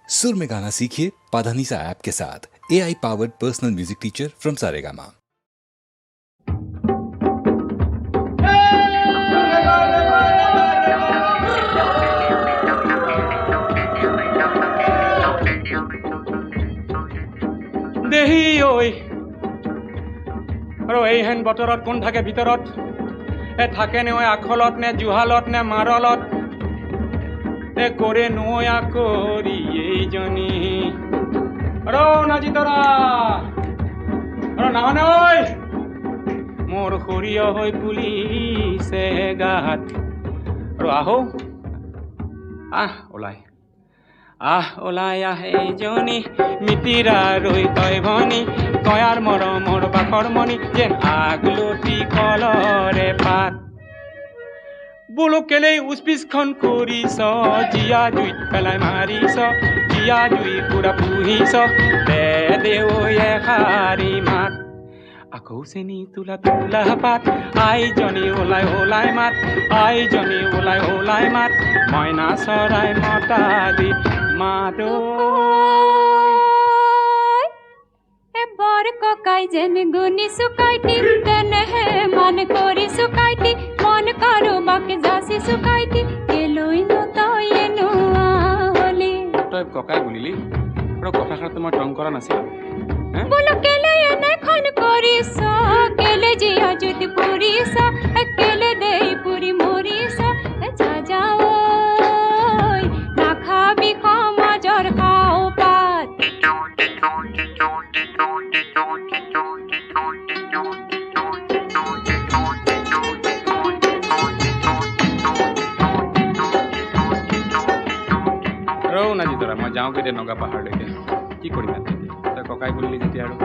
सुर में गाना सीखिए पाधानीसा ऐप के साथ। AI powered personal music teacher from Saregama. দেহি ঐ আৰু এইহেন বতৰত কোন থাকে ভিতৰত? থাকে নে আখলত নে জুহালত নে মাৰলত কৰে নয়া কৰি এইজনী নাজিতৰা নাহনে ঐ মোৰ সৰিয়হ হৈ পুলিছে গাত আহো ওলাই ওলাই এইজনী মিতিৰা ৰৈ তই ভনী তয়াৰ মৰমৰ বাকৰ মণি যেন আগলতি কলৰে পাত বোলো কেলেই উচপিচখন কৰিছ জিয়া জুইত পেলাই মাৰিছ জিয়া জুই পুৰা পুহিছ দে এষাৰি মাত আকৌ চেনি তোলা তোলা পাত আইজনী ওলাই ওলাই মাত আইজনী ওলাই ওলাই মাত মইনা চৰাই মতা দি মাত এবাৰ ককাই যেন গুণি চুকাইটি তেনেহে মন কৰি চুকাইটি মন কাৰোবাক যাচি চুকাইটি কেলৈ নতই এনোৱা হলি তই ককাই বুলিলি আৰু কথাষাৰ তোমাৰ টং কৰা নাছিল বোলো কেলৈ এনেখন কৰিছ কেলৈ জিয়া জুত পুৰিছ কেলৈ দেই পুৰি মৰিছ যা যা ঐ নাখাবি সমাজৰ খাও পাত নাজিতৰা মই যাওঁ কেতিয়া নগা পাহাৰলৈকে কি কৰিম তই ককাই বুলিলি যেতিয়া আৰু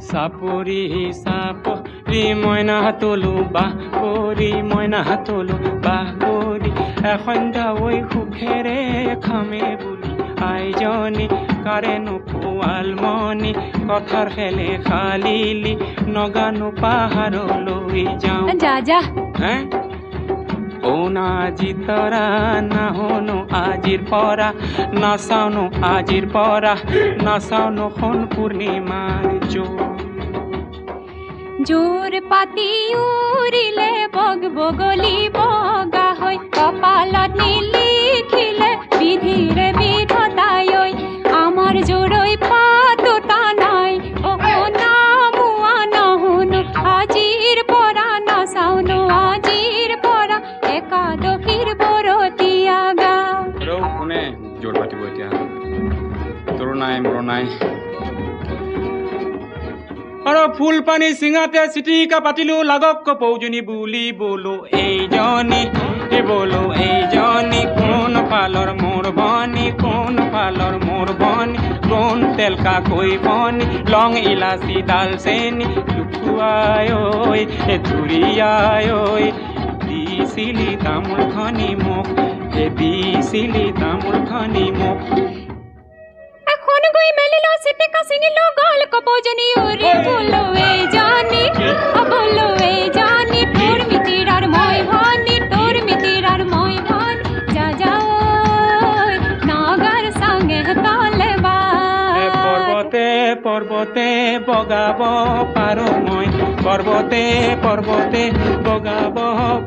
চাপৰি চাপৰি মইনা তলো বাহ কৰি মইনা তলো বাহ কৰি সন্ধ্যা ঐ সুখেৰে খামে বুলি আইজনী কাৰেনো পোৱালমণি কথাৰ খেলে খালিলি নগানো পাহাৰলৈ যাওঁ যা যা ও নাজিতৰা নাহনো আজিৰ পৰা নাচাওনো আজিৰ পৰা নাচাওনো সোণ পূৰ্ণিমাৰ জোৰ পাতি উৰিলে বগ বগলী বগা হৈ কপালত নিলিখিলে বিধিৰে বিধতাই আমাৰ জোৰৈ পাতোতা নাই নামোৱা নহনো আজিৰ পৰা নাচাওনো আজিৰ পৰা একাদশীৰ বৰতীয়া গা কোনে জোৰ পাতিব এতিয়া তোৰ নাই মোৰ নাই আৰু ফুল পানী চিঙাতে চিটিকা পাতিলো লাগক কপৌজনী বুলি বলো এইজনী কোন পালৰ মোৰ ভনী কোন পালৰ মোৰ ভনী কোন তেলকা কৈ ভনী লং ইলাচি ডালচেনি লুকুৱাই ঐ ধুৰিয়াই ঐ দিছিলি তামোল খনি মোক দিছিলি তামোল খনি মোক এখন গৈ মেলিলো চিটিকা চিঙিলো গল কপৌজনী উৰি বলো এইজনী বলো এইজনী তোৰ মিতিৰাৰ মই ভনী তোৰ মিতিৰাৰ মই ভনী যা যা ঐ নাগাৰ সঙ্গে তালে বা পৰ্বতে পৰ্বতে বগাব পাৰো মই পৰ্বতে পৰ্বতে বগাব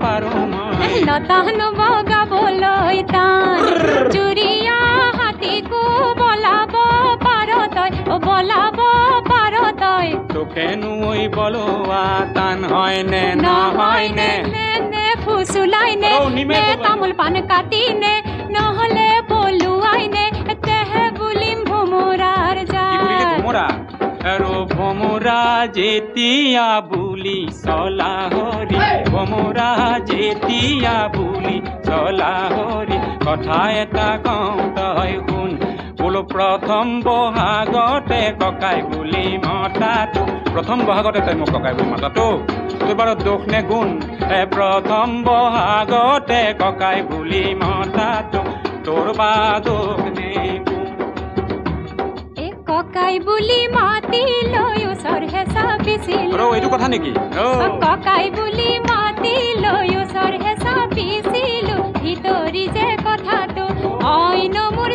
পাৰো মই লতাহনো বগাবলৈ টান জুৰিয়া হাতীকো বলাব পাৰ তই বলাব পাৰ তই তোকেনো বলোৱা টান হয় নে নহয় নে ফুচুলাই নে তামোল পাণ কাটি নে নহলে বলুৱাই নে তেহে বুলিম ভোমোৰাৰ যা আৰু ভোমোৰা যেতিয়া বুলি চলা হৰি ভোমোৰা যেতিয়া বুলি চলা হৰি কথা এটা কওঁ তই শুন বোলো প্ৰথম বহাগতে ককাই বুলি মতাটো প্ৰথম বহাগতে তই মোক ককাই বুলি মতাটো তোৰ বাৰু দুখ নে গুণ প্ৰথম বহাগতে ককাই বুলি মতাটো তোৰ বা দুখ নে ককাই বুলি মাতি লৈ ওচৰ হেঁচা পিছিল এইটো কথা নেকি ককাই বুলি মাতি লৈ ওচৰ হেঁচা পিছিলো ভিতৰি যে কথাটো অইন মোৰ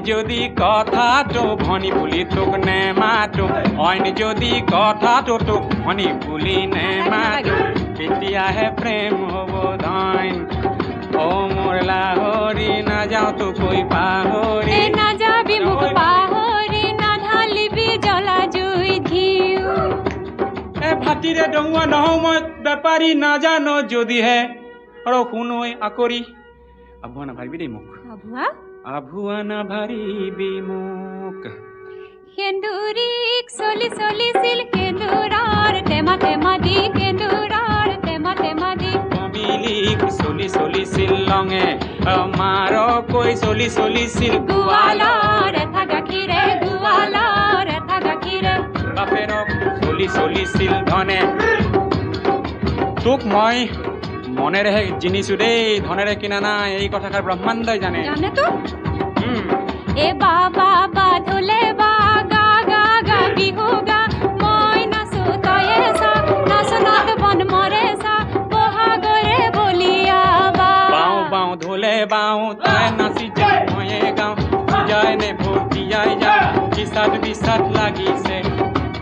যদি কথাটো ভনী বুলি তোক নেমাতো, অইন যদি কথাটো তোক ভনী বুলি নেমাতো, তেতিয়াহে প্ৰেম হ'ব ধইন। অ মোৰ লাহৰি নাযাওঁ তো কৈ পাহৰি। এ নাযাবি মোক পাহৰি, নাঢালিবি জ্বলা জুই ঘিউ। এ ভাতিৰে ডঙুৱা নহওঁ মই বেপাৰী, নাজানো যদিহে আৰু শুনৈ আকৰি। আভুৱা নাভাৰিবি দেই মোক, আভুৱা আভুৱা নাভাৰিবি মোক। সেন্দুৰীক চলি চলিছিল সেন্দুৰৰ টেমা টেমা দি, সেন্দুৰৰ টেমা টেমা দি। কমিলিক চলি চলিছিল লঙে, মাৰকৈ চলি চলিছিল গোৱালৰ এঠা গাখীৰে, গোৱালৰ এঠা গাখীৰে। বাপেৰক চলি চলিছিল ধনে। তোক মই মনেৰেহে জিনিছো দেই, ধনেৰে কিনা নাই, এই কথাষাৰ ব্ৰহ্মাণ্ডই জানে। জানে তো এ বাবা বাধলে বা গা গা গা বিহু গা, মই নাচো তয়ে চা, নাচনাত বন মৰে চা, বহাগৰে বলিয়া বা। বাওঁ বাওঁ ঢোলে বাওঁ, তই নাচি যা ময়ে গাওঁ, বুজাই নে ভৰ্তিয়াই যা, বিচাত বিচাত লাগিছে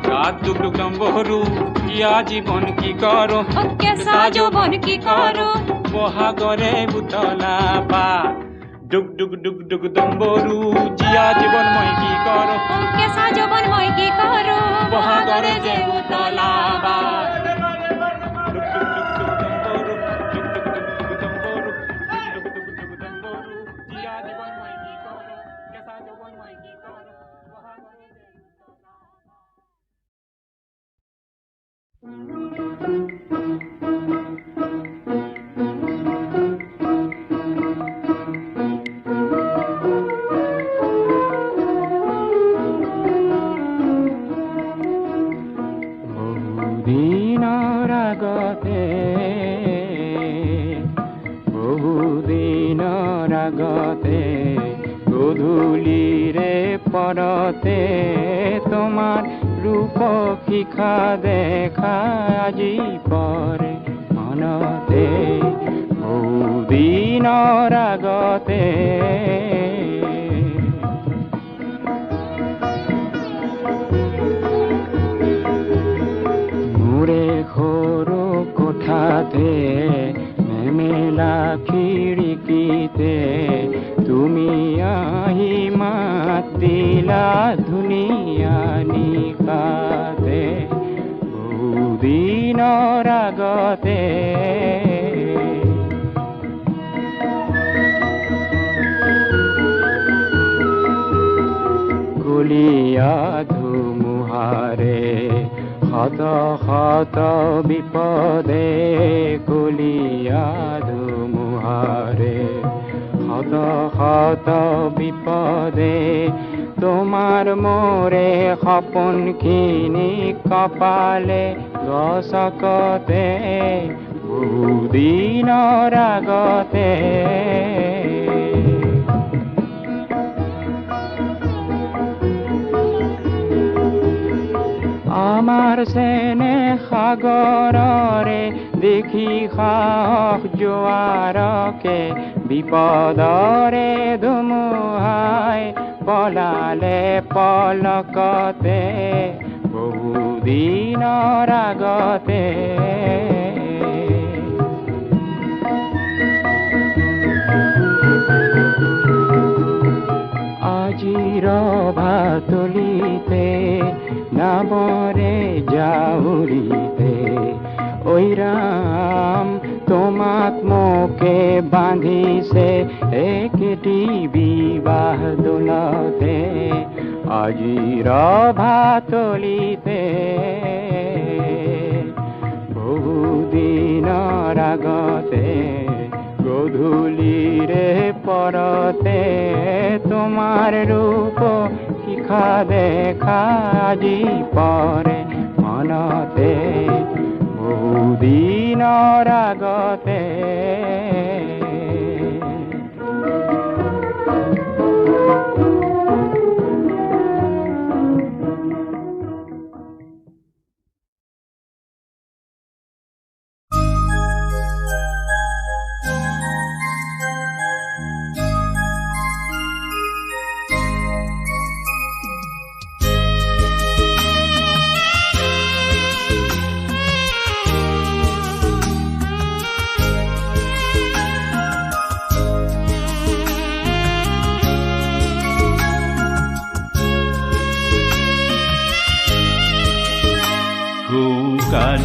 গাত দুখ দুখ ডম্বৰু, জীয়া জীৱন কি কৰো, কেঁচা যৌৱন কি কৰো, বহাগৰে বুতলা পা। ডুক ডুক ডুক ডুক ডম্বৰু, জীয়া জীৱন মই কি কৰো, কেঁচা যৌৱন মই কি কৰো, বহাগৰে যে উতলা বা। ডুক ডুক ডুক ডুক ডম্বৰু, ডুক ডুক ডুক ডুক ডম্বৰু, ডুক ডুক ডুক ডুক ডম্বৰু, জীয়া জীৱন মই কি কৰো, কেঁচা যৌৱন মই কি কৰো, বহাগৰে যে উতলা বহুদিনৰ আগতে গধূলিৰে পৰতে তোমাৰ ৰূপ শিখা দেখা আজি পৰে মনতে। বহুদিনৰ আগতে মোৰে সৰু কোঠাতে নেমেলা খিৰিকীতে তুমি আহি মাত দিলা ধুনীয়া নিশাতে। বহুদিনৰ আগতে কলীয়া ধুমুহাৰে শত শত বিপদে, কলীয়া ধুমুহাৰে শত শত বিপদে, তোমাৰ মোৰে সপোনখিনি কপালে গছকতে। বহুদিনৰ আগতে আমাৰ চেনে সাগৰৰে দেখি সাহস জোৱাৰকে, বিপদৰে ধুমুহাই পলালে পলকতে। বহুদিনৰ আগতে আজিৰ ভাতলিতে নামৰে জাউৰিতে, ঐ ৰাম তোমাক মোকে বান্ধিছে একেটি বিবাহ দোলতে। আজিৰ ভাতলিতে বহুদিনৰ আগতে গধূলিৰে পৰতে তোমাৰ ৰূপ শিখা দেখা আজি পৰে মনতে। বহুদিনৰ আগতে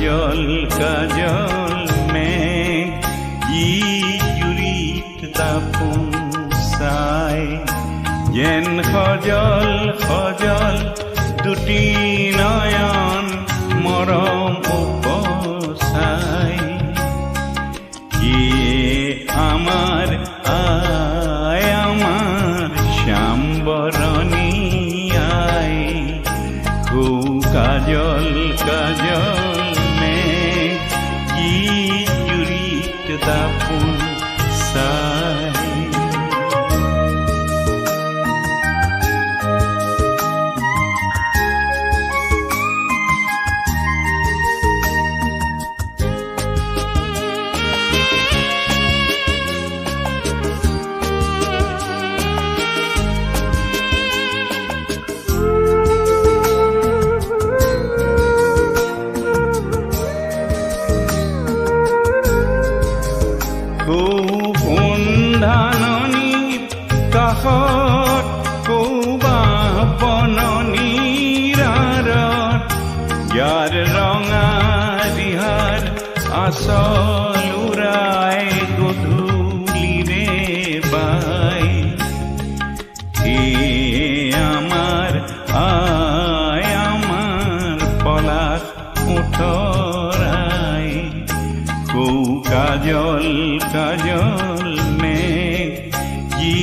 কাজল কাজল মেঘ ই জুৰিত দাপোন চাই যেন সজল সজল দুটি নয়ন মৰম উপচাই ইয়ে আমাৰ আয় আমাৰ শ্যাম বৰণী আয় কু কাজল কাজল মেঘ কি জুৰিত দাপোন চাই ধাননিৰ কাষত কৌবা বননিৰ আঁৰত ইয়াৰ ৰঙা ৰিহাৰ আচল উৰাই গধূলিৰে বাই আমাৰ আই আমাৰ পলাশ উঠৰাই কৌ কাজল কাজল মেঘ কি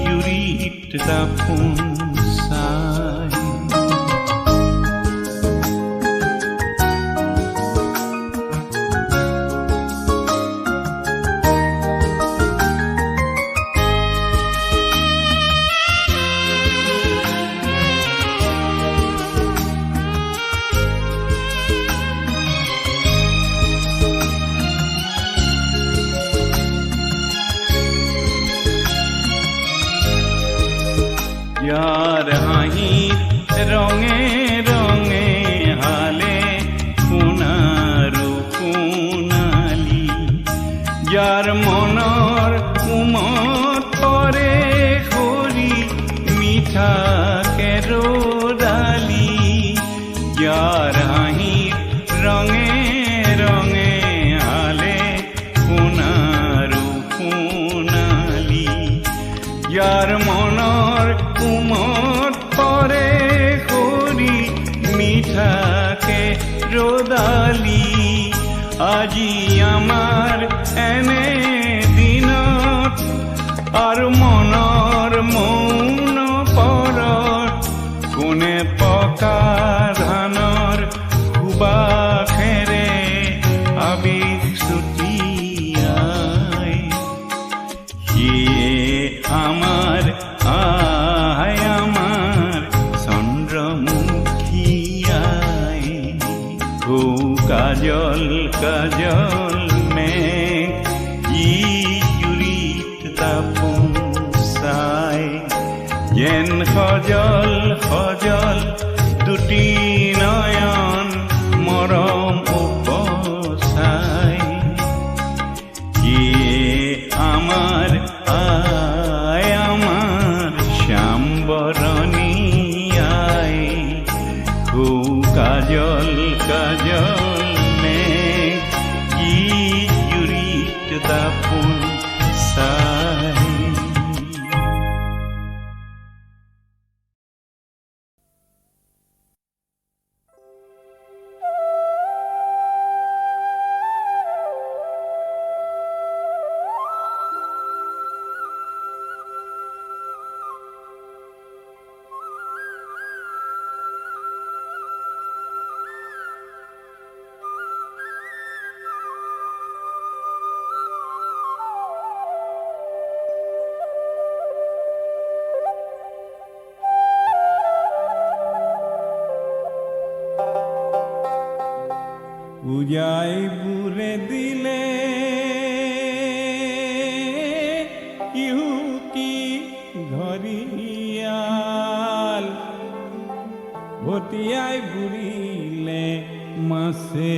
জুৰিত দাপোন চাই यार हाहिर रঙে ৰঙে হালে সোণাৰু সোণালী যাৰ মনৰ উমত পৰে খৰি মিঠা কেৰদালি যাৰ হাহিৰ ৰঙে ৰঙে হালে সোণাৰু সোণালী যাৰ মনৰ উমত পৰে খৰি মিঠাকে ৰদালি আজি আমাৰ এনে দিনত আৰু মনৰ মৌন পৰত কোনে পকা ধানৰ সুবাসেৰে আবেগ ছুটিয়াই সিয়ে আমাৰ আয় আমাৰ চন্দ্ৰমুখী আয় ও কাজল কাজল মেঘ ই জুৰিত দাপোন চাই যেন সজল সজল দুটি নয়ন মৰম উপচাই ইয়ে আমাৰ আয় আমাৰ শ্যাম বৰণী আয় কু কাজল কাজল মেঘ কি জুৰিত দাপোন চাই উজাই বুৰে দিলে ইহুতি ঘৰিয়াল ভটিয়াই বুৰিলে মাছে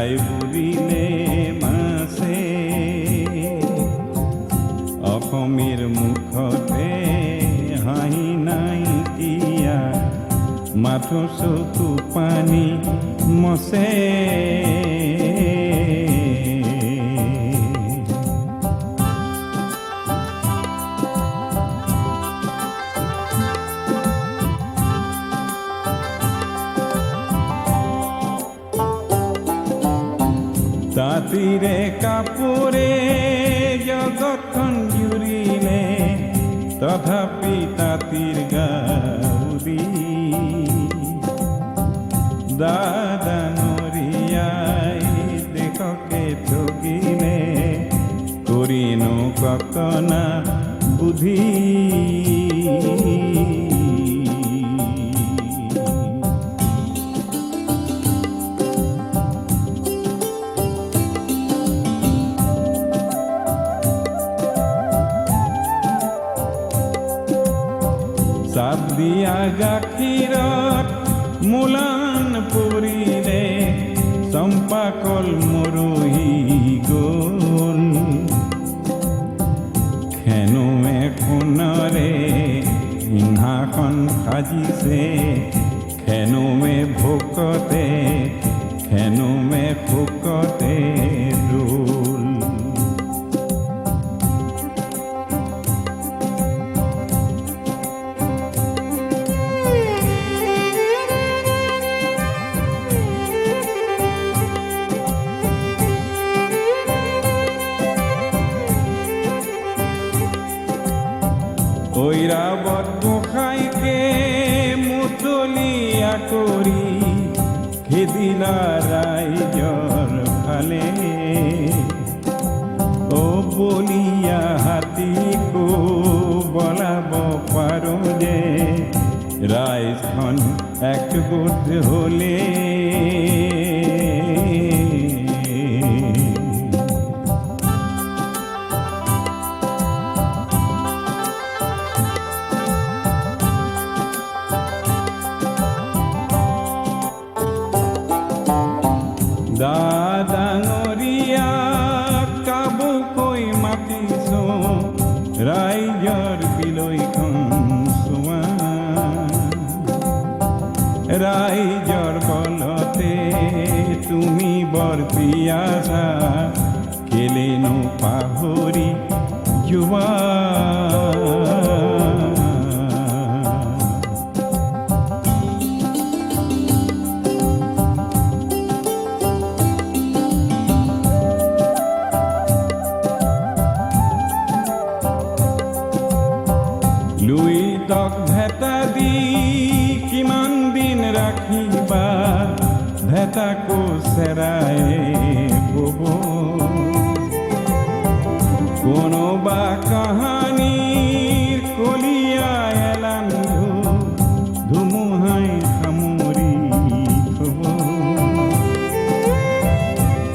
উজাই বুৰিলে মাছে অসমীৰ মুখতে হাঁহি নাইকিয়া মাথো চকু পানী মচে তাঁতিৰে কাপোৰে জগতখন জুৰিলে তথাপি তাঁতিৰ গাউৰি ডাঙৰীয়াই দেশকে ঠগিলে কৰিনো ককনা বুদ্ধি চাপ দিয়া গাখীৰত মোলান পৰিলে চম্পা কল মৰহি গ'ল খেনুৱে সোণৰে সিংহাসন সাজিছে খেনুৱে ভোকতে খেনুৱে শোকতে দোল ঐৰাবত গোসাঁইকে মুতলীয়া কৰি খেদিলা ৰাইজৰ ফালে অ বলীয়া হাতীকো বলাব পাৰো যে ৰাইজখন একগোট হ'লে ডাঙৰীয়া কাবুকৈ মাতিছো ৰাইজৰ বিলৈখন চোৱা ৰাইজৰ বলতে তুমি বৰ্তি আছা কেলেনো পাহৰি যোৱা লুইতক ভেটা দি কিমান দিন ৰাখিবা ভেটাকো চেৰাই বব কোনোবা কাহানীৰ কলিয়া এলান্ধু ধুমুহাই সামৰি থব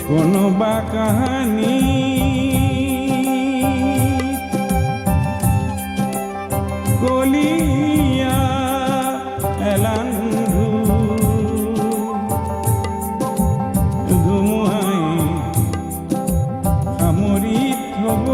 কোনোবা কাহানী কলিয়া এলান্ধু ধুমুহাই সামৰি থব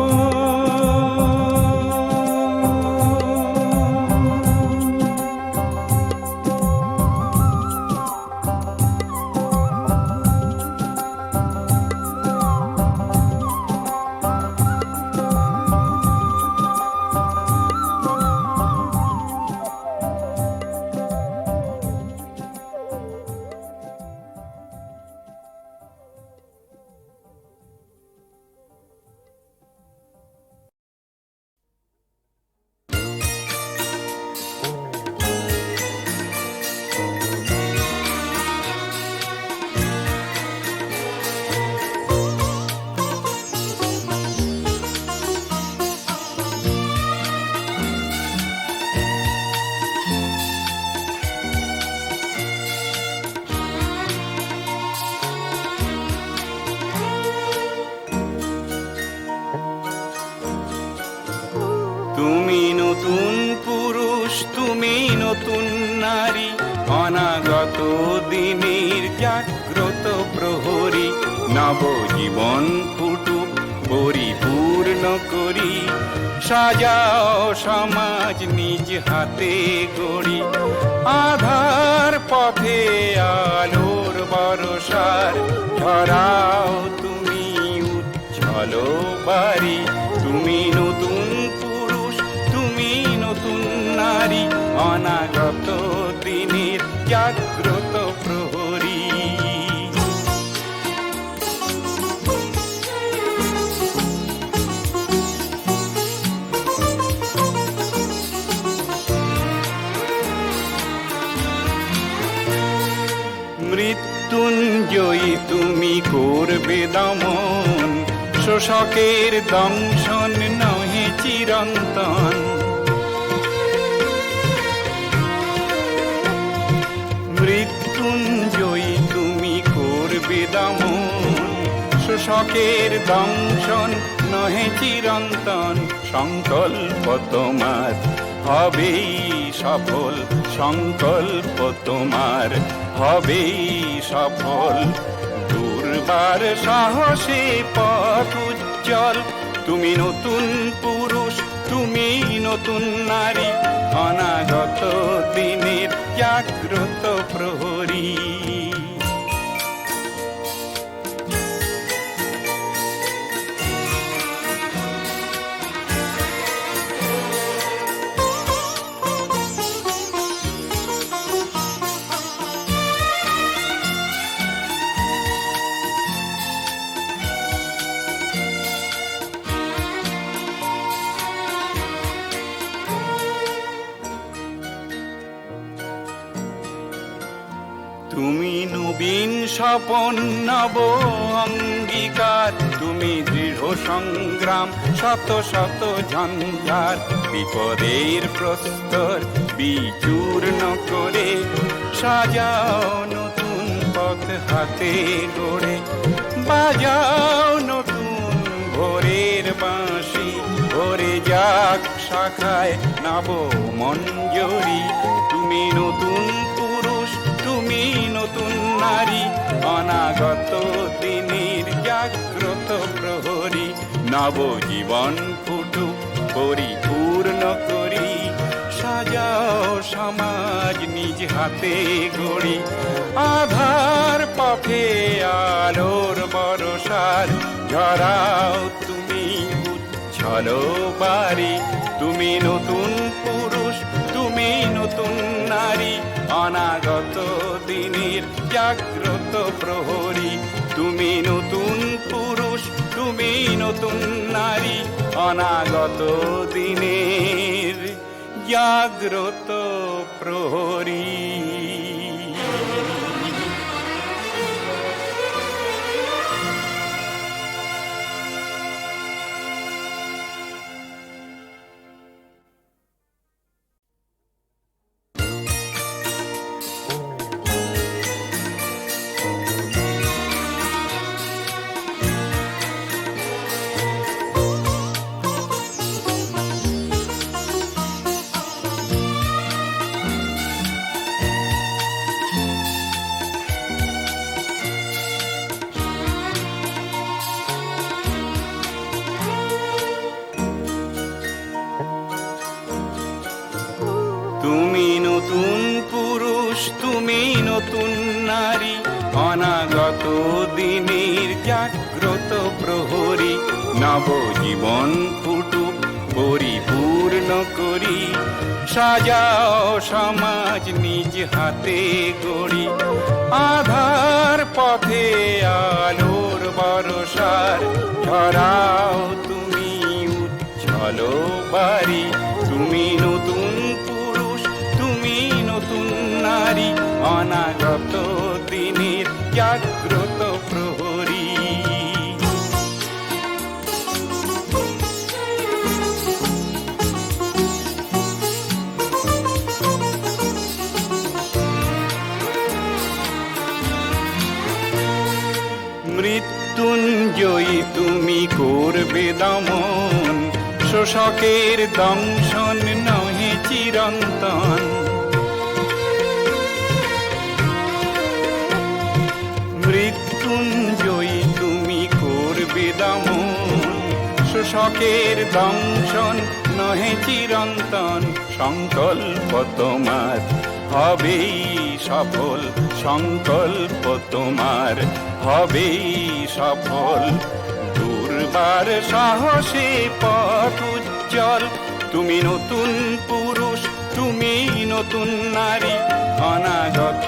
তুমি নতুন পুরুষ তুমি নতুন নারী অনাগত দিনের জাগ্রত প্রহরী নবজীবন ফুটুক পরিপূর্ণ করি, সাজাও সমাজ নিজ হাতে গড়ি, আধার পথে আলোর বরসার ঝরাও তুমি উজ্জ্বল বাড়ি। তুমি নতুন পুরুষ, তুমি নতুন নারী, অনাগত দিনের জাগ্রত প্রহরী। মৃত্যুঞ্জয়ী তুমি করবে দমন, শোষকের দংশন নহে চিরন্তন। মৃত্যুঞ্জয়ী তুমি করবে দমন, শোষকের দংশন নহে চিরন্তন। সংকল্প তোমার হবেই সফল, সংকল্প তোমার হবেই সফল। দুর্বার সাহসে পথ উজ্জ্বল, তুমি নতুন পুরুষ, তুমি নতুন নারী, অনাগত দিনের জাগ্রত প্রহরী। তুমি নবীন স্বপন নব অঙ্গীকার, তুমি দৃঢ় সংগ্রাম শত শত ঝঞ্ঝার। বিপদের প্রস্তর বিচূর্ণ করে সাজাও নতুন পথ হাতে গড়ে, বাজাও নতুন ভোরের বাঁশি, ভরে যাক শাখায় নব মঞ্জরি। তুমি নতুন পুরুষ, তুমি নতুন নারী, অনাগত দিনের জাগ্রত প্রহরী। নবজীবন ফুটুক পরিপূর্ণ করি, সাজাও সমাজ নিজ হাতে গড়ি, আধার পথে আলোর বরসার ঝরাও তুমি উজ্জ্বল বাড়ি। তুমি নতুন পুরুষ, তুমি নতুন নারী, অনাগত দিনের জাগ্রত প্রহরী। তুমি নতুন পুরুষ, তুমি নতুন নারী, অনাগত দিনের জাগ্রত প্রহরী। তুমি নতুন পুরুষ, তুমি নতুন নারী, অনাগত দিনের জাগ্রত প্রহরী। নবজীবন ফুটুক পরিপূর্ণ করি, সাজাও সমাজ নিজ হাতে গড়ি, আধার পথে আলোর বরসার ঝরাও তুমি উজ্জ্বল বাড়ি। তুমি নতুন পুরুষ, তুমি নতুন নারী, অনাগত দিনের জাগ্রত প্রহরী। মৃত্যুঞ্জয়ী তুমি করবে দমন, শোষকের দংশন নহে চিরন্তন। মৃত্যুঞ্জয়ী তুমি বেদমন শোষকের দংশন নহে চিরন্তন সংকল্প তোমার হবেই সফল সংকল্প তোমার হবেই সফল দুর্বার সাহসে পথ উজ্জ্বল তুমি নতুন পুরুষ তুমি নতুন নারী অনাগত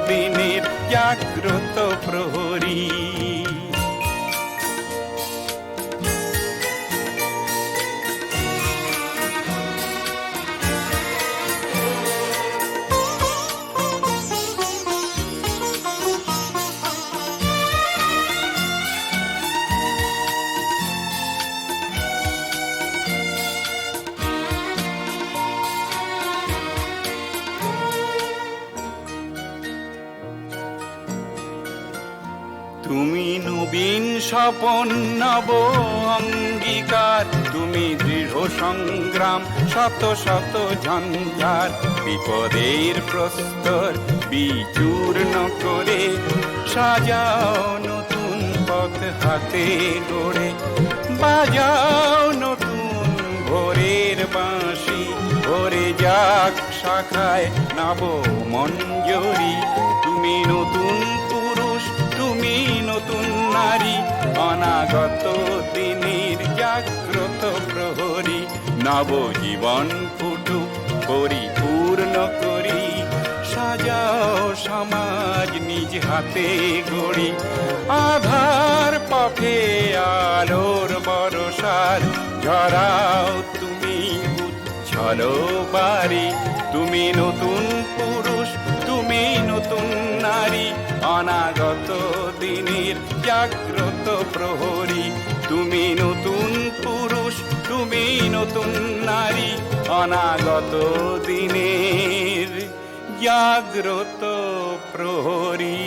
দিনের জাগ্রত প্রহরী তুমি নবীন স্বপন নব অঙ্গীকার তুমি দৃঢ় সংগ্রাম শত শত ঝঞ্ঝার বিপদের প্রস্তর বিচূর্ণ করে সাজাও নতুন পথ হাতে গড়ে বাজাও নতুন ভোরের বাঁশি ভরে যাক শাখায় নব মঞ্জরি তুমি নতুন পুরুষ তুমি নতুন নারী অনাগত দিনের জাগ্রত প্রহরী নবজীবন ফুটুক পরিপূর্ণ করি সাজাও সমাজ নিজ হাতে গড়ি আধার পথে আলোর বরসার ঝরাও তুমি উচ্ছল বাড়ি তুমি নতুন পুরুষ তুমি নতুন নারী অনাগত দিনের জাগ্রত প্রহরী তুমি নতুন পুরুষ তুমি নতুন নারী অনাগত দিনের জাগ্রত প্রহরী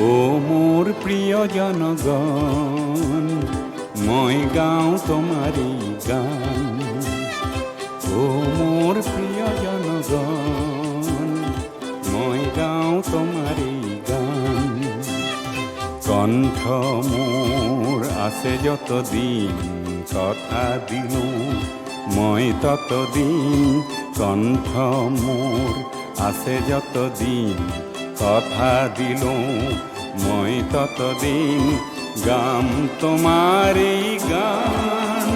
ও মোর প্রিয় জনগণ মই গাও তোমারি গান ও মোর প্রিয় জনগণ মই গাও তোমারি গান কণ্ঠ মোর আছে যতদিন কথা দিনু মই ততদিন কণ্ঠ মোর আছে যতদিন কথা দিলো মই ততদিন গাম তোমারি গান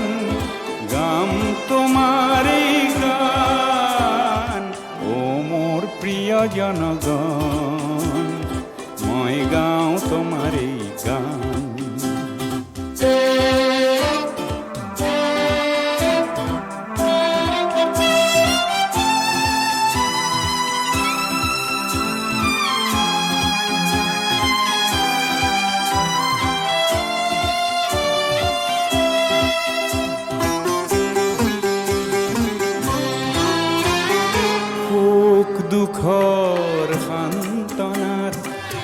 গাম তোমারি গান ও মোর প্রিয় জনগণ মই গাও তোমারি গান দুখৰ সান্তনাত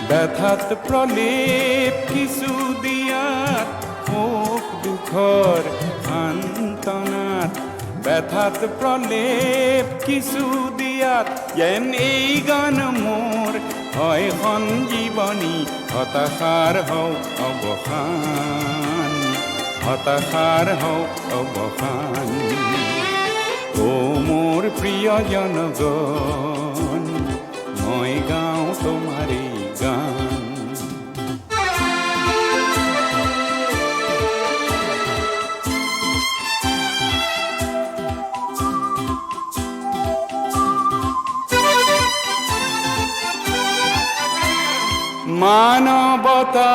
ব্যথাত প্ৰলেপ কিছু দিয়াত সুখ দুখৰ সান্তনাত ব্যথাত প্ৰলেপ কিছু দিয়াত যেন এই গান মোৰ হয় সঞ্জীৱনী হতাশাৰ হওক অৱসান হতাশাৰ হওক অৱসান ও মোৰ প্ৰিয় জনগণ মই গাও তোমাৰি গান মানবতা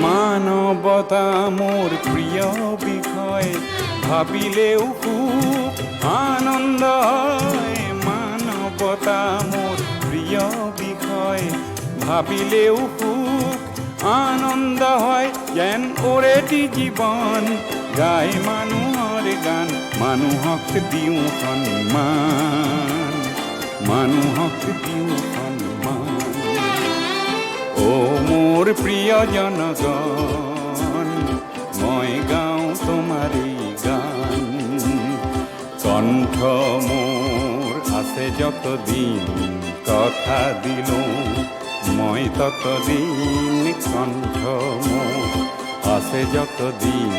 মানবতা মোৰ প্ৰিয় বিষয়, ভাবিলেও খুব আনন্দ হয়। মানৱতা মোৰ প্ৰিয় বিষয়, ভাবিলেও খুব আনন্দ হয়। যেন ওৰেটি জীৱন গাই মানুহৰ গান, মানুহক দিওঁ সন্মান, মানুহক দিওঁ সন্মান। অ' মোৰ প্ৰিয় জনগণ, মই গাওঁ তোমাৰেই গান। কণ্ঠ মোৰ আছে যতদিন, কথা দিলোঁ মই ততদিন। কণ্ঠ মোৰ আছে যতদিন,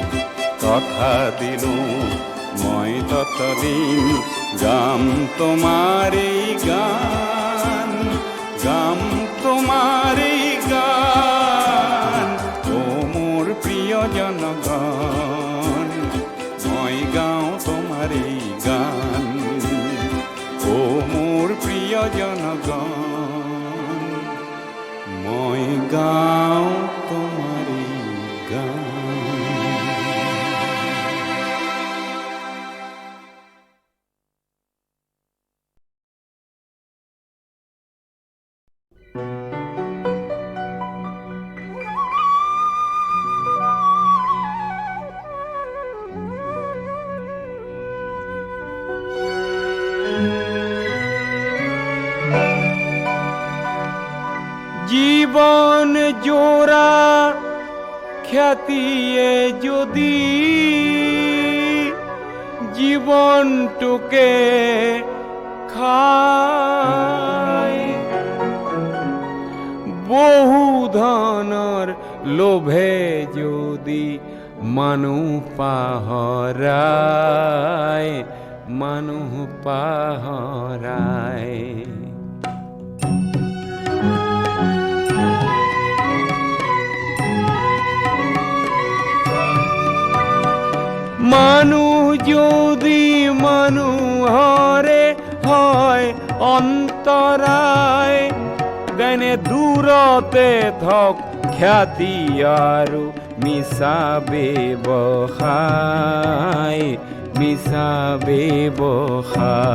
কথা দিলোঁ মই ততদিন। গাম তোমাৰেই গান, গাম তোমাৰেই গান। অ' মোৰ প্ৰিয় জনগণ, মই গাওঁ তোমাৰেই গান। অ' মোৰ প্ৰিয় জনগণ, মই গাওঁ তোমাৰেই গান। জীবন জোড়া খ্যাতিয়ে যদি জীবনটুকে খায়, বহু ধনৰ লোভে যদি মানুহ পাহৰায়, মানুহ পাহৰায়। মানুহ যদি মানুহৰে হয় অন্তৰায়, তেনে দূৰতে থক খ্যাতি আৰু মিছা ব্যৱসায়, মিছা ব্যৱসায়।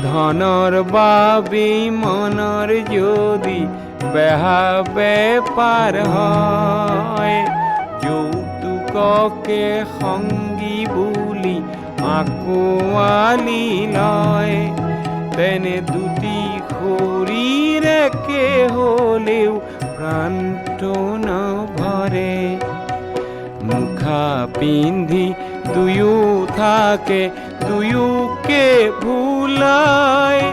ধনৰ বাবে মনৰ যদি বেহা বেপাৰ হয়, যৌতুককে সংগী বুলি আঁকোৱালি লয়, তেনে দুটি শৰীৰকে হ'লেও প্ৰাণটো নভৰে। মুখা পিন্ধি দুয়ো থাকে, দুয়োকে ভুলায়,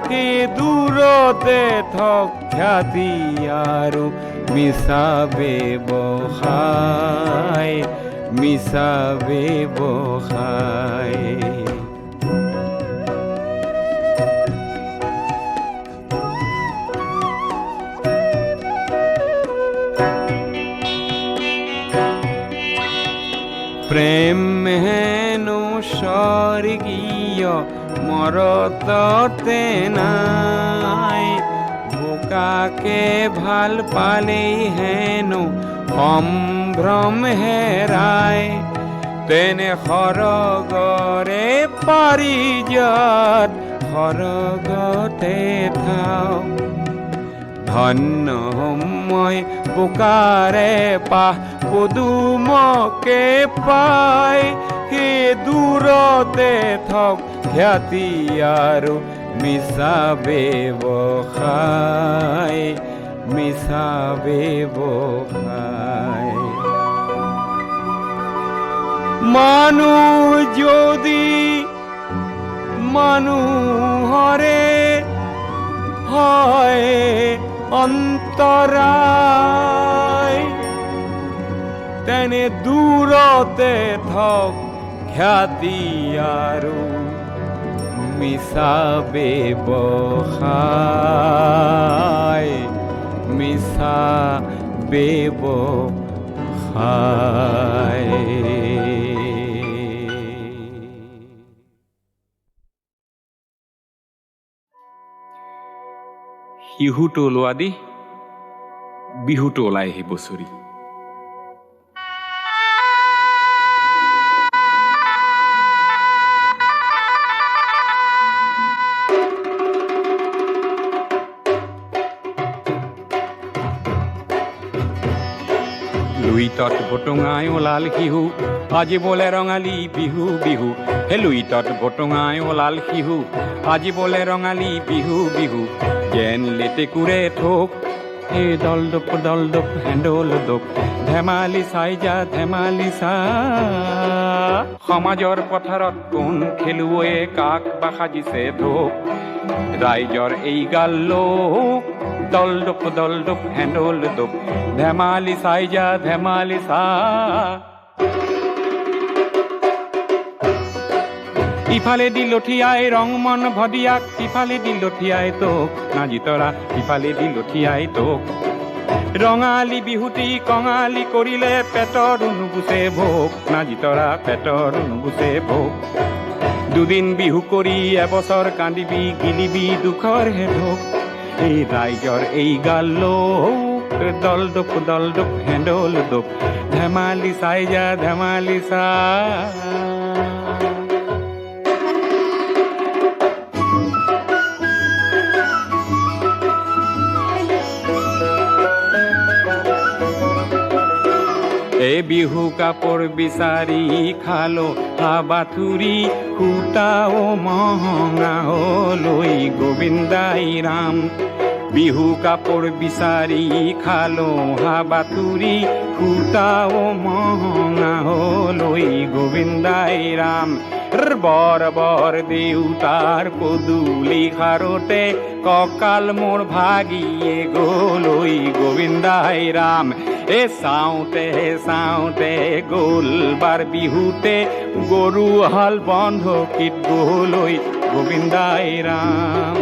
সেই দূৰতে থক খ্যাতি আৰু মিছা ব্যৱসায়, মিছা ব্যৱসায়। প্ৰেম হেনো স্বৰ্গীয় মৰততে নাই, বোকাকে ভাল পালেই হেনো সম্ভ্ৰম হেৰায়, তেনে সৰগৰে পাৰিজাত সৰগতে থাও। ধন্য মই বোকাৰে পাহ পদুমকে পাই, সেই দূৰতে থক খ্যাতি আৰু মিছা ব্যৱসায়, মিছা ব্যৱসায়। মানুহ যদি মানুহৰে হয় অন্তৰাই তেনে দূৰতে থক খ্যাতি আৰু মিছা ব্যৱসায় মিছা ব্যৱসায় শিহুটো ওলোৱা দি বিহুটো ওলাই আহি বছৰি লুইতত বটঙাই ওলাল শিহু আজি বোলে ৰঙালী বিহু বিহু হে লুইতত বটঙাই ওলাল শিহু আজি বোলে ৰঙালী বিহু বিহু যেন লেটেকুৰে ঠোক এই দল দপ হেণ্ডল দপ ধেমালি চাই যা ধেমালি চা সমাজৰ পথাৰত কোন খেলুৱৈয়ে কাক বা সাজিছে ধোক ৰাইজৰ এই গাল লোক দল দপ হেণ্ডল দপ ধেমালি চাই যা ধেমালি চা ইফালে দি লঠিয়াই ৰংমন ভদিয়াক ইফালে দি লঠিয়াই তোক নাজি তৰা ইফালে দি লঠিয়াই তোক ৰঙালী বিহুটি কঙালী কৰিলে পেটৰ নুগুচে ভোক নাজি তৰা পেটৰ নুগুচে ভোক দুদিন বিহু কৰি এবছৰ কান্দিবি গিলিবি দুখৰ হে ঢোক এই ৰাইজৰ এই গাল লোক দল দপ হেণ্ডল দপ ধেমালি চাই যা ধেমালি চা এই বিহু কাপোৰ বিচাৰি খালো হাবাথুৰি সূতাও মহঙা লৈ গোবিন্দাই ৰাম বিহু কাপোৰ বিচাৰি খালো হাবাথুৰি সূতাও মহঙা লৈ গোবিন্দাই ৰাম বৰ বৰ দেউতাৰ পদূলি খাৰোতে কঁকাল মোৰ ভাগিয়ে গলৈ গোবিন্দাই ৰাম এ চাওঁতে গ'ল বাৰ বিহুতে গৰু হাল বন্ধকীত গলৈ গোবিন্দাই ৰাম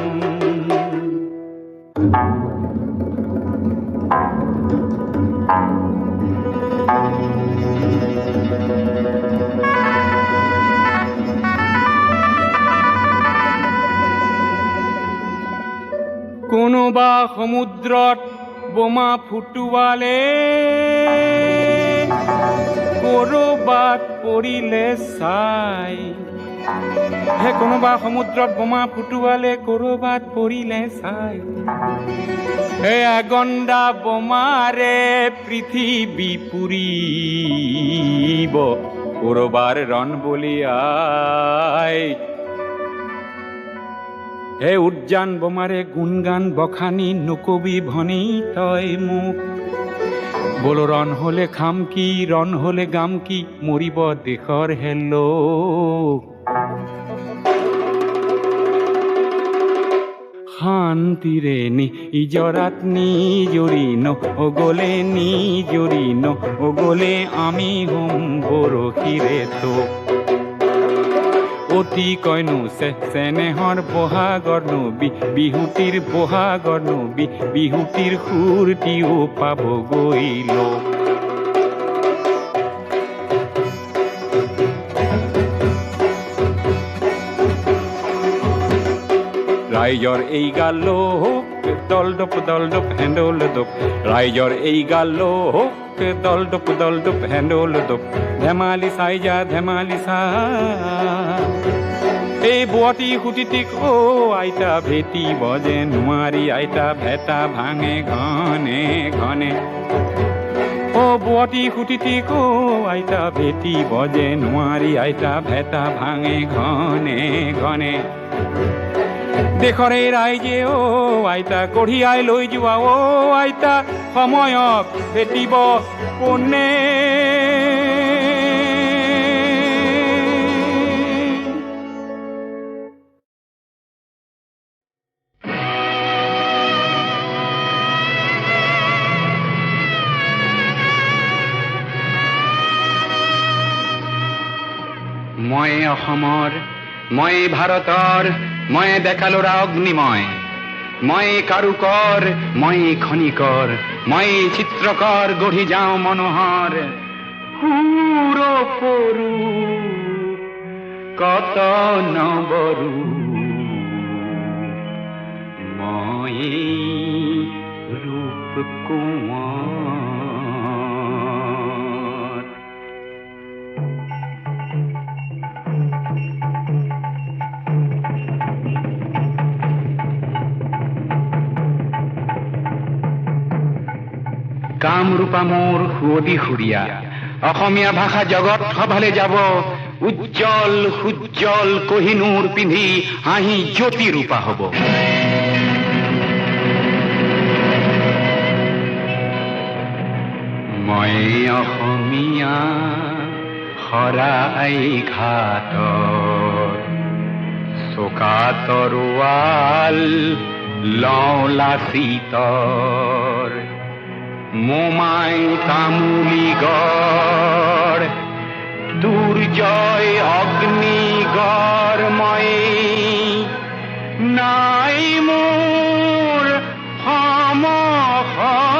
কোনোবা সমুদ্ৰত বোমা ফুটুৱালে কৰবাত পৰিলে চাই হে কোনোবা সমুদ্ৰত বোমা ফুটুৱালে কৰবাত পৰিলে চাই হে আগন্দা বোমাৰে পৃথিৱী পুৰিব কৰবাৰ ৰণ বলিয়াই হে উদ্যান বোমাৰে গুণগান বখানি নকবি ভনী তই মোক বোল ৰণ হলে খাম কি ৰণ হলে গাম কি মৰিব দেশৰ হেল্লো শান্তিৰে নিজৰাত নিজৰি নগলে আমি হোম বৰশীৰে তোক অতি কইনো চেনেহৰ বহাগৰ নবী বিহুটিৰ বহাগৰ নবী বিহুটিৰ সুৰটিও পাবগৈ লোক ৰাইজৰ এই গাল লোক দল দপ হেণ্ডল দপ ৰাইজৰ এই গাল লোক দল দপ হেণ্ডল দপ ধেমালি চাই যা ধেমালি চা এই বুৱতী সুতিটিক আইতা ভেটিব যে নোৱাৰি আইতা ভেটা ভাঙে ঘনে ঘনে বুৱতী সুতিটিক আইতা ভেটিব যে নোৱাৰি আইতা ভেটা ভাঙে ঘনে ঘনে দেশৰে ৰাইজে আইতা কঢ়িয়াই লৈ যোৱা আইতা সময়ক ভেটিব কোনে মই অসমৰ, মই ভাৰতৰ, মই ডেকালৰা অগ্নিময়, মই কাৰুকৰ, মই খনিকৰ, মই চিত্ৰকৰ, গঢ়ি যাওঁ মনোহৰ সুৰ পৰু কত নবৰু মই ৰূপ কোঁৱৰ। কামৰূপা মোৰ সুৱদী সুৰীয়া, অসমীয়া ভাষা জগত সভালে যাব, উজ্জ্বল সুজ্জ্বল কহিনূৰ পিন্ধি হাঁহি জ্যোতি ৰূপা হব। মই অসমীয়া শৰাই ঘাটৰ, চোকা তৰোৱাল লওঁ লাচিতৰ, মোমাই তামুলী গড় দুৰ্জয় অগ্নিগড়, মই নাই মোৰ সমহৰ।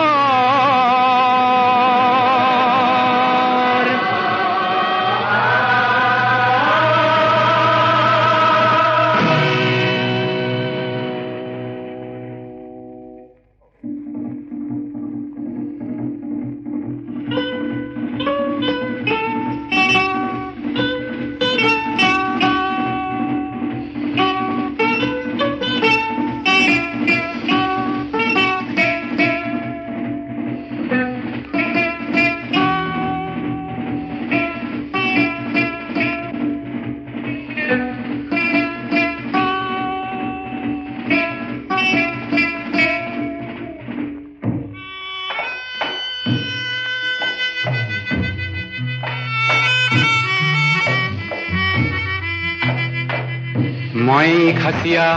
মই খাচিয়া,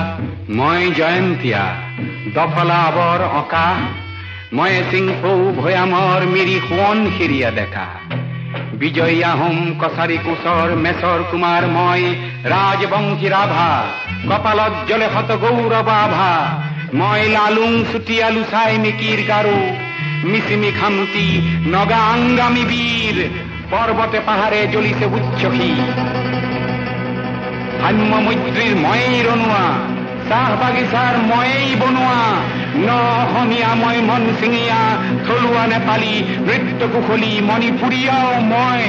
মই জয়ন্তীয়া, দফলা বৰ অঁকা, মই চিংফৌ ভৈয়ামৰ মিৰি সোৱণশিৰীয়া ডেকা, বিজয়ী আহোম কছাৰী কোচৰ মেচৰ কুমাৰ মই, ৰাজবংশী ৰাভা, কপালত জ্বলে শত গৌৰৱ আভা, মই লালুং চুতীয়া লুচাই মিকিৰ গাৰো, মিচিমি খামতি নগা আংগামী বীৰ, পৰ্বতে পাহাৰে জ্বলিছে উচ্চসী, সাম্য মৈত্ৰীৰ ময়েই ৰনোৱা, চাহ বাগিচাৰ ময়েই বনোৱা, ন অসমীয়া মই মন চিঙীয়া, থলুৱা নেপালী নৃত্য কুশলী মণিপুৰীয়াও মই।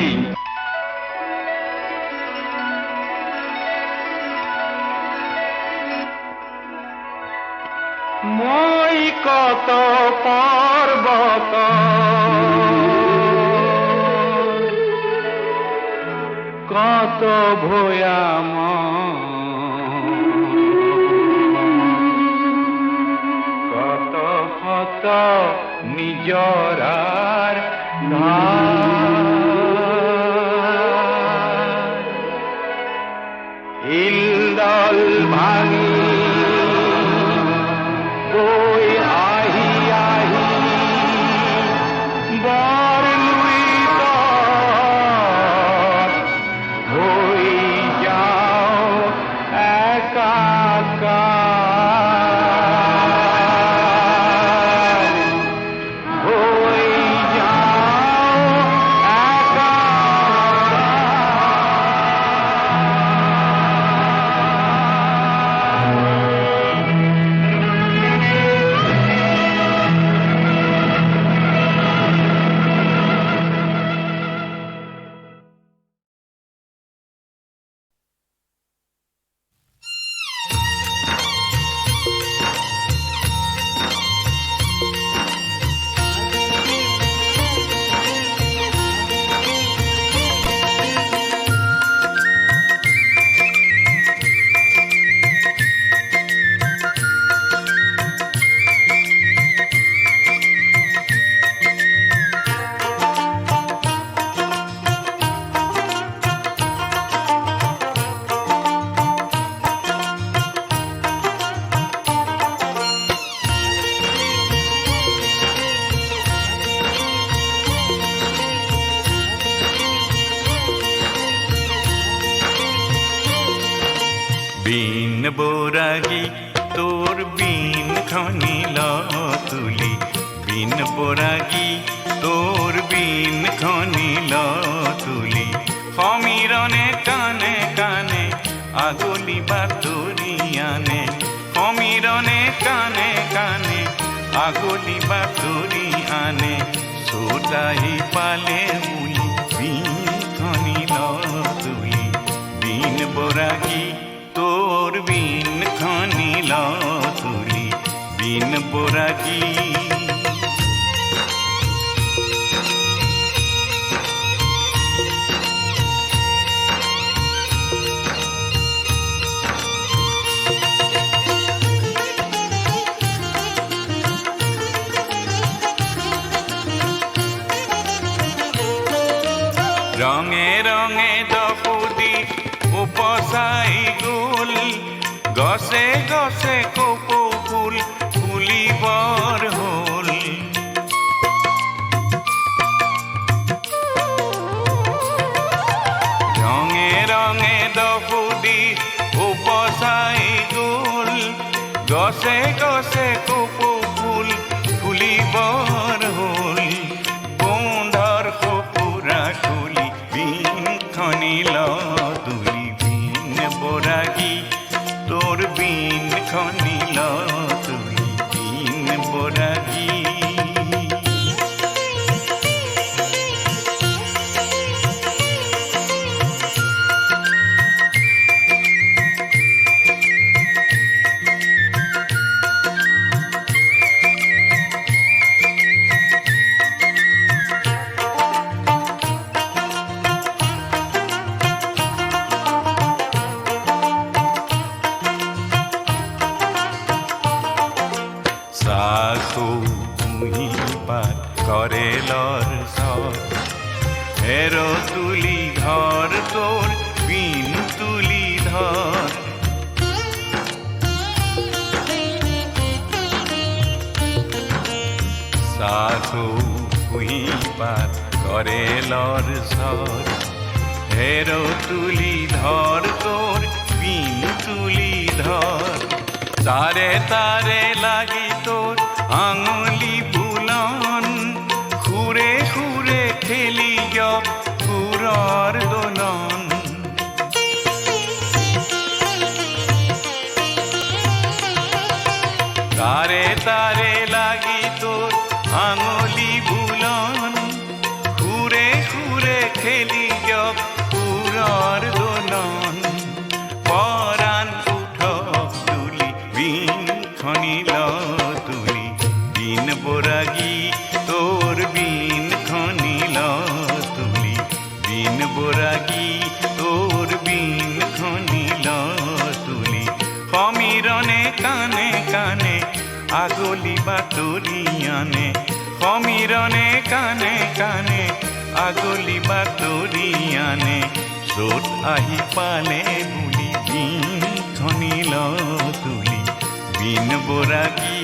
মই কত পৰ্বত কত ভৈয়াম, কত শত নিজৰাৰ ধাৰ, ইলদল ভাঙি গৈ আহি আহি বৰ লুইতত হৈ যাওঁ একাকাৰ, হৈ যাওঁ একাকাৰ। বরাগী তোর বিন খনিল তুলি বিন বরাগী তোর বিন খনিল তুলি সমীরণে কানে কানে আগলি বাতরি আনে সমীরণে কানে কানে আগলি বাতরি আনে সোটাই পালে বুলি বিন খনিল তুলি বিন বরাগী তোর বিন খনিল তুলি বিন বরাগী রঙে রঙে দপুদি উপসাই গুল গছে গছে কপৌ ফুল ফুলিবৰ হল ৰঙে ৰঙে দপুদি উপসাই গুল গছে গছে কপৌ ফুল ফুলিবৰ হল বন্ধৰ কপুৰা খুলি বিন খনিল তুলি বিন বরাগী তোর বিন খনিল তুলি বিন বরাগী সাকো মুহি পাত করেলর সর হেরো তুলি ধর তোর বিন তুলি ধর সাকো মুহি পাত করেলর সর হেরো তুলি ধর তোর বিন তুলি ধর তারে তারে লাগি তোর আঙুলি বুলন খুরে খুরে খেলি খুরর দোলন তারে তারে লাগি তোর আঙুলি বুলন খুরে খুরে খেলি খুরর দোলন পরাণ উঠক তুলি বিন খনিল তুলি বিন বরাগী তোর বিন খনিল তুলি বিন বরাগী তোর বিন খনিল তুলি সমীরণে কানে কানে আগলি বাতরি আনে সমীরণে কানে কানে আগলি বাতরি আনে সোট আহি পালে বুলি বিন খনিল তুলি বিন বরাগী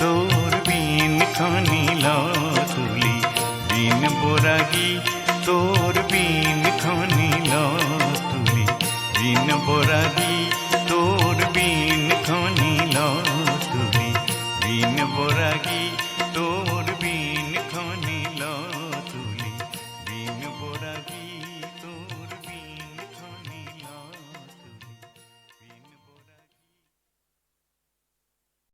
তোর বিন খনিল তুলি বিন বরাগী তোর বিন খনিল তুলি বিন বরাগী তোর বিন খনিল তুলি বিন বরাগী